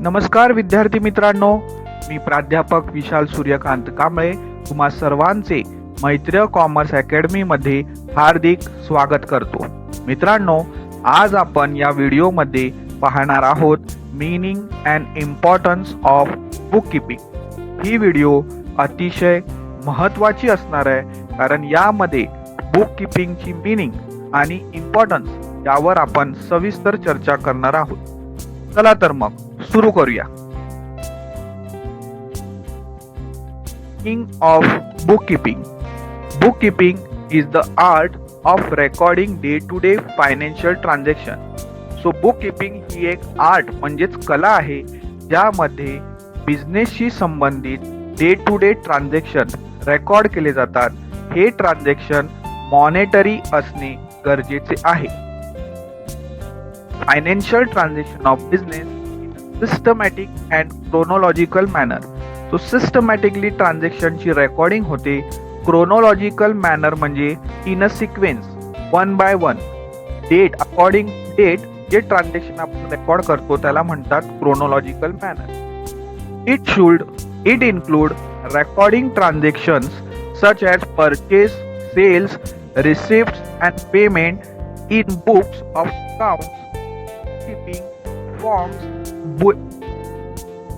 नमस्कार विद्यार्थी मित्रांनो, मी प्राध्यापक विशाल सूर्यकांत कांबळे तुम्हा सर्वांचे मैत्रीय कॉमर्स अकॅडमी मध्ये हार्दिक स्वागत करतो. मित्रांनो, आज आपण या व्हिडिओमध्ये पाहणार आहोत meaning and importance of book keeping. He video अतिशय महत्त्वाची असणार आहे, कारण यामध्ये बुक कीपिंगची मीनिंग आणि इम्पॉर्टन्स यावर आपण सविस्तर चर्चा करणार आहोत. चला तर मग सुरू करूया. Meaning of book keeping. Book keeping is the art of recording day to day financial transaction. So book keeping ही एक आर्ट म्हणजेच कला आहे, ज्यामध्ये बिझनेसशी संबंधित day to day transaction record केले जातात. हे ट्रान्झॅक्शन मॉनेटरी असणे गरजेचे आहे. Financial transaction of business systematic and chronological manner. तो सिस्टमॅटिकली ट्रान्झॅक्शनची रेकॉर्डिंग होते. क्रोनॉलॉजिकल मॅनर म्हणजे in a sequence, one by one, date according date जे ट्रान्झॅक्शन आपण रेकॉर्ड करतो त्याला म्हणतात chronological manner. It include recording transactions such as purchase, sales, receipts and payment in books of accounts, keeping forms,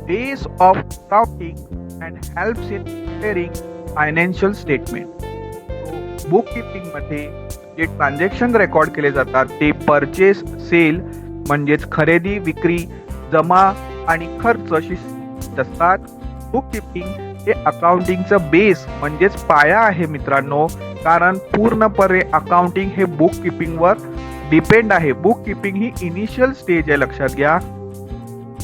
days of counting and helps in preparing financial statement. Book keeping मध्ये जे transaction record केले जातात ते purchase, sale म्हणजेच खरेदी, विक्री, जमा आणि खर्च अशी असतात. बुक कीपिंग हे अकाउंटिंगचं बेस म्हणजेच पाया आहे मित्रांनो, कारण पूर्णपणे अकाउंटिंग हे बुक कीपिंगवर डिपेंड आहे. बुक कीपिंग ही इनिशियल स्टेज आहे, लक्षात घ्या.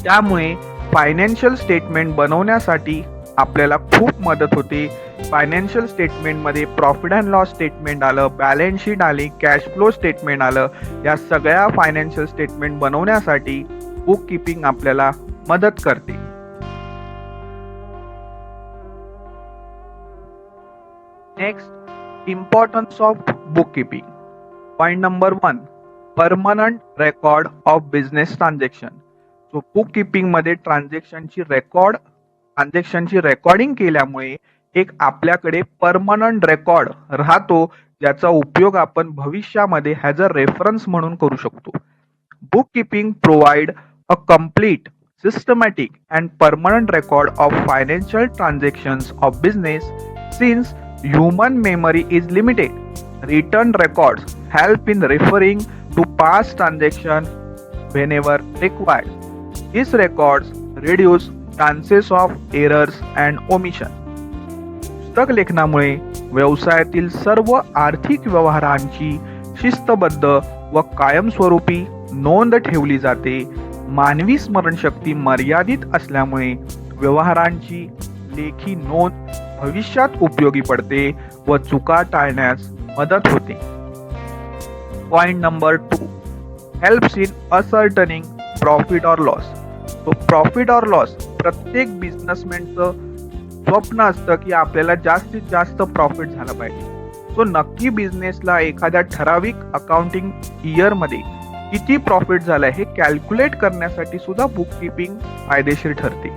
त्यामुळे फायनान्शियल स्टेटमेंट बनवण्यासाठी आपल्याला खूप मदत होते. फायनान्शियल स्टेटमेंटमध्ये प्रॉफिट अँड लॉस स्टेटमेंट आलं, बॅलन्स शीट आली, कॅश फ्लो स्टेटमेंट आलं. या सगळ्या फायनान्शियल स्टेटमेंट बनवण्यासाठी बुक कीपिंग आपल्याला मदत करते. Next, importance of book keeping. Point number 1, permanent record of business transaction. So book keeping मध्ये ट्रान्झॅक्शनची रेकॉर्डिंग केल्यामुळे एक आपल्याकडे परमनंट रेकॉर्ड राहतो, ज्याचा उपयोग आपण भविष्यामध्ये ॲज अ रेफरन्स म्हणून करू शकतो. Book keeping provide a complete, systematic and permanent record of financial transactions of business. Since human memory is limited, written records help in referring to past transaction whenever required. These records reduce chances of errors and omission. पुस्तक लेखनामुळे व्यवसायातील सर्व आर्थिक व्यवहारांची शिस्तबद्ध व कायमस्वरूपी नोंद ठेवली जाते. मानवी स्मरणशक्ती मर्यादित असल्यामुळे व्यवहारांची लेखी नोंद भविष्यात उपयोगी पडते व चुका टाळण्यास मदत होते. Point number 2, helps in ascertaining profit or loss. तो प्रॉफिट ऑर लॉस प्रत्येक बिझनेसमॅनचं स्वप्न असतं की आपल्याला जास्तीत जास्त प्रॉफिट झाला पाहिजे. सो नक्की बिझनेसला एखाद्या ठराविक अकाउंटिंग इयरमध्ये किती प्रॉफिट झालाय हे कॅल्क्युलेट करण्यासाठी सुद्धा बुक कीपिंग फायदेशीर ठरते.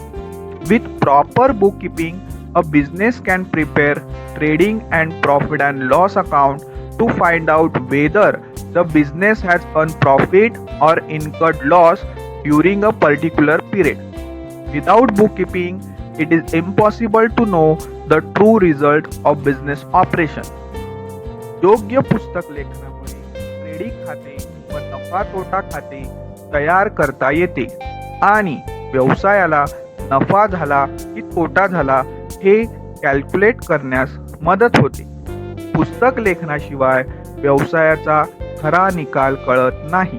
With proper book keeping, a business can prepare trading and profit and loss account to find out whether the business has earned profit or incurred loss during a particular period. Without bookkeeping, it is impossible to know the true result of business operation. योग्य पुस्तक लेखनामुळे trading खाते व नफा तोटा खाते तयार करता येते आणि व्यवसायाला नफा झाला की तोटा झाला हे कॅल्क्युलेट करण्यास मदत होते. पुस्तक लेखनाशिवाय व्यवसायाचा खरा निकाल कळत नाही.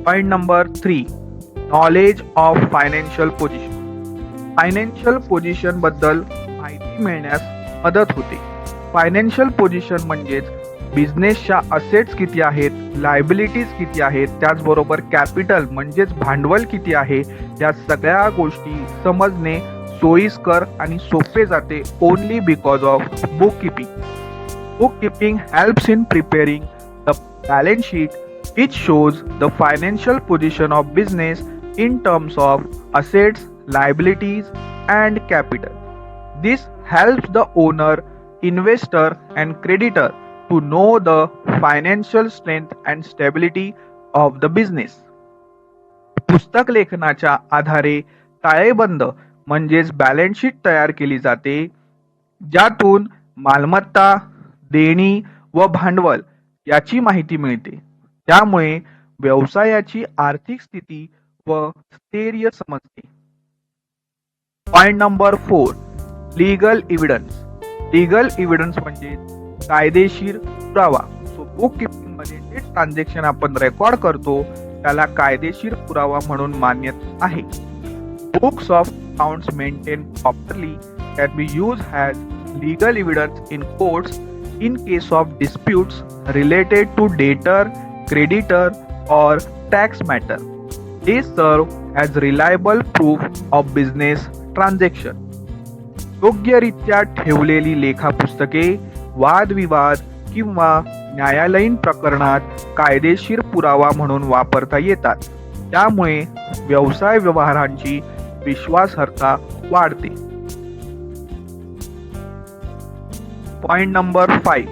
Point number 3, knowledge of financial position. Financial position बद्दल माहिती मिळण्यास मदत होते. फायनान्शियल पोझिशन म्हणजेच बिझनेसच्या असेट्स किती आहेत, लायबिलिटीज किती आहेत, त्याचबरोबर कॅपिटल म्हणजेच भांडवल किती आहे, या सगळ्या गोष्टी समजणे सोयीस्कर आणि सोपे जाते only because of book keeping. Book keeping helps in preparing the balance sheet, which shows the financial position of business in terms of assets, liabilities, and capital. This helps the owner, investor, and creditor to know the financial strength and stability of the business. पुस्तक लेखनाच्या आधारे ताळेबंद म्हणजेच balance sheet तयार केली जाते, ज्यातून मालमत्ता, देणी व भांडवल याची माहिती मिळते. त्यामुळे व्यवसायाची आर्थिक स्थिती व स्थैर्य समजते. Point number 4, legal evidence. Legal evidence म्हणजे कायदेशीर पुरावा. सो बुक किपिंग मध्ये जे ट्रान्झॅक्शन आपण रेकॉर्ड करतो त्याला कायदेशीर पुरावा म्हणून मान्यता आहे. Books of accounts maintain properly can be used as legal evidence in courts in case of disputes related to debtor, creditor, or tax matter. They serve as reliable proof of business transaction. योग्यरित्या ठेवलेली लेखा पुस्तके वादविवाद किंवा न्यायालयीन प्रकरणात कायदेशीर पुरावा म्हणून वापरता येतात. त्यामुळे व्यवसाय व्यवहारांची विश्वासार्हता वाढते. Point number 5,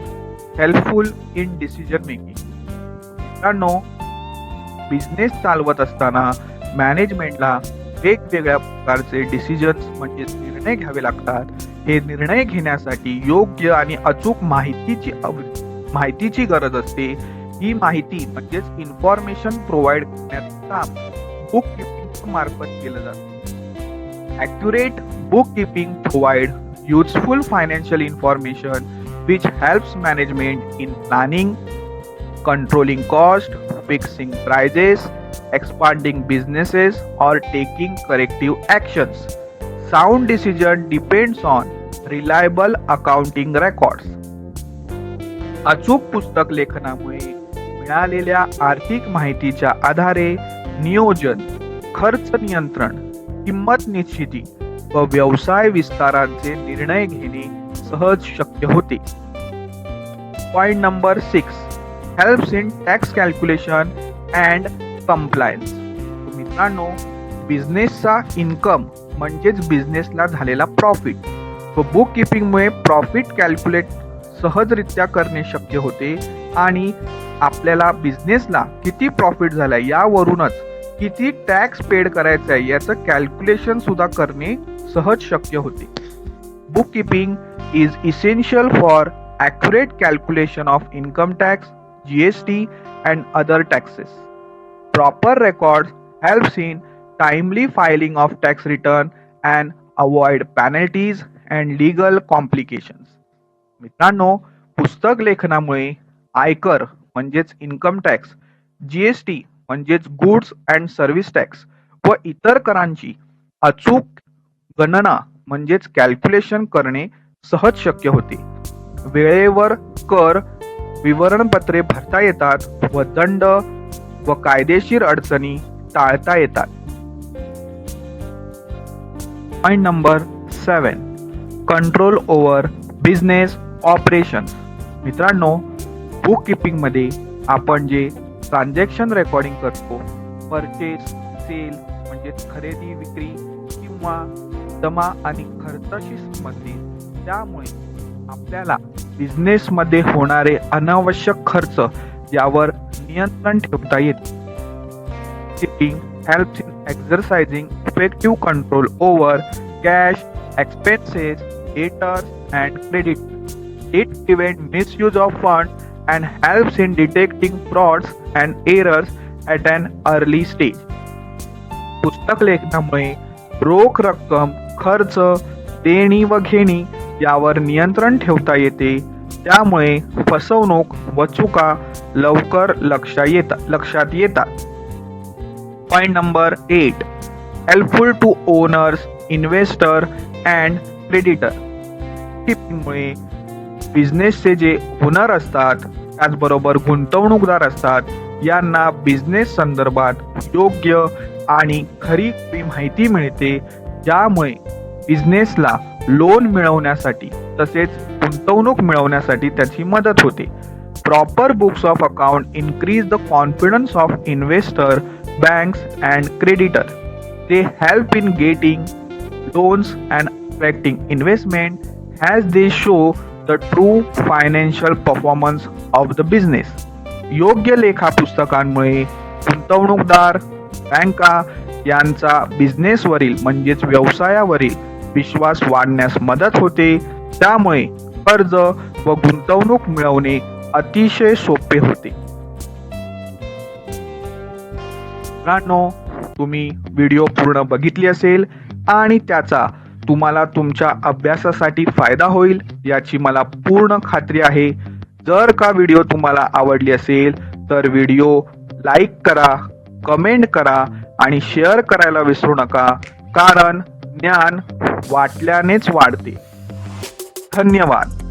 helpful in decision making. मित्रांनो, बिझनेस चालवत असताना मॅनेजमेंटला वेगवेगळ्या प्रकारचे डिसिजन्स म्हणजे निर्णय घ्यावे लागतात. हे निर्णय घेण्यासाठी योग्य आणि अचूक माहितीची गरज असते. ही माहिती म्हणजेच इन्फॉर्मेशन प्रोव्हाइड करण्याचं काम बुक किपिंग मार्फत केलं जातं. Accurate book keeping provide useful financial information which helps management in planning, controlling cost, fixing prices, expanding businesses, or taking corrective actions. Sound decision depends on reliable accounting records. अचूक पुस्तक लेखनामुळे मिळालेल्या आर्थिक माहितीच्या आधारे नियोजन, खर्च नियंत्रण, किंमत निश्चिती व व्यवसाय विस्तारांचे निर्णय घेणे सहज शक्य होते. Point number 6, helps in tax calculation and compliance. मित्रांनो, बिझनेसचा इन्कम म्हणजेच बिझनेसला झालेला प्रॉफिट व बुक किपिंगमुळे प्रॉफिट कॅल्क्युलेट सहजरित्या करणे शक्य होते आणि आपल्याला बिझनेसला किती प्रॉफिट झाला यावरूनच किती टॅक्स पेड करायचा आहे याचं कॅल्क्युलेशन सुद्धा करणे सहज शक्य होते. Book keeping is essential for accurate calculation of income tax, GST, and other taxes. Proper records helps in timely filing of tax return and avoid penalties and legal complications. मित्रांनो, पुस्तक लेखनामुळे आयकर म्हणजेच इन्कम टॅक्स, GST म्हणजेच goods and service tax व इतर करांची अचूक गणना म्हणजेच कॅल्क्युलेशन करणे सहज शक्य होते. वेळेवर कर विवरणपत्रे भरता येतात व दंड व कायदेशीर अडचणी टाळता येतात. Point number 7, control over business operations. मित्रांनो, बुक किपिंग मध्ये आपण जे ट्रान्झॅक्शन रेकॉर्डिंग करतो, परचेस, सेल म्हणजे खरेदी विक्री किंवा जमा आणि खर्चाशी संबंधित, त्यामुळे आपल्याला बिझनेस मध्ये होणारे अनावश्यक खर्च यावर नियंत्रण ठेवता येते. Keeping helps in exercising effective control over cash, expenses, debtors, and credit. It prevents misuse of funds and helps in detecting frauds and errors at an early stage. पुस्तक लेखनामुळे रोख रक्कम, खर्च, देणी व घेणी यावर नियंत्रण ठेवता येते. त्यामुळे फसवणूक व चुका लवकर लक्षात येतात. Point number 8, helpful to owners, investor and creditor. किपिंगमुळे बिझनेसचे जे ओनर असतात त्याचबरोबर गुंतवणूकदार असतात यांना बिझनेस संदर्भात योग्य आणि खरी माहिती मिळते, ज्यामुळे बिझनेसला लोन मिळवण्यासाठी तसेच गुंतवणूक मिळवण्यासाठी त्याची मदत होते. Proper books of account increase the confidence of investor, banks and creditor. They help in getting loans and attracting investment as they show the true financial performance of the business. योग्य लेखापुस्तकांमुळे गुंतवणूकदार, बँका यांचा बिझनेसवरील म्हणजेच व्यवसायावरील विश्वास वाढण्यास मदत होते. त्यामुळे कर्ज व गुंतवणूक मिळवणे अतिशय सोपे होते. मित्रांनो, तुम्ही व्हिडिओ पूर्ण बघितली असेल आणि त्याचा तुम्हाला तुमच्या अभ्यासासाठी फायदा होईल याची मला पूर्ण खात्री आहे. जर का व्हिडिओ तुम्हाला आवडली असेल तर व्हिडिओ लाईक करा, कमेंट करा आणि शेअर करायला विसरू नका, कारण ज्ञान वाटल्यानेच वाढते. धन्यवाद.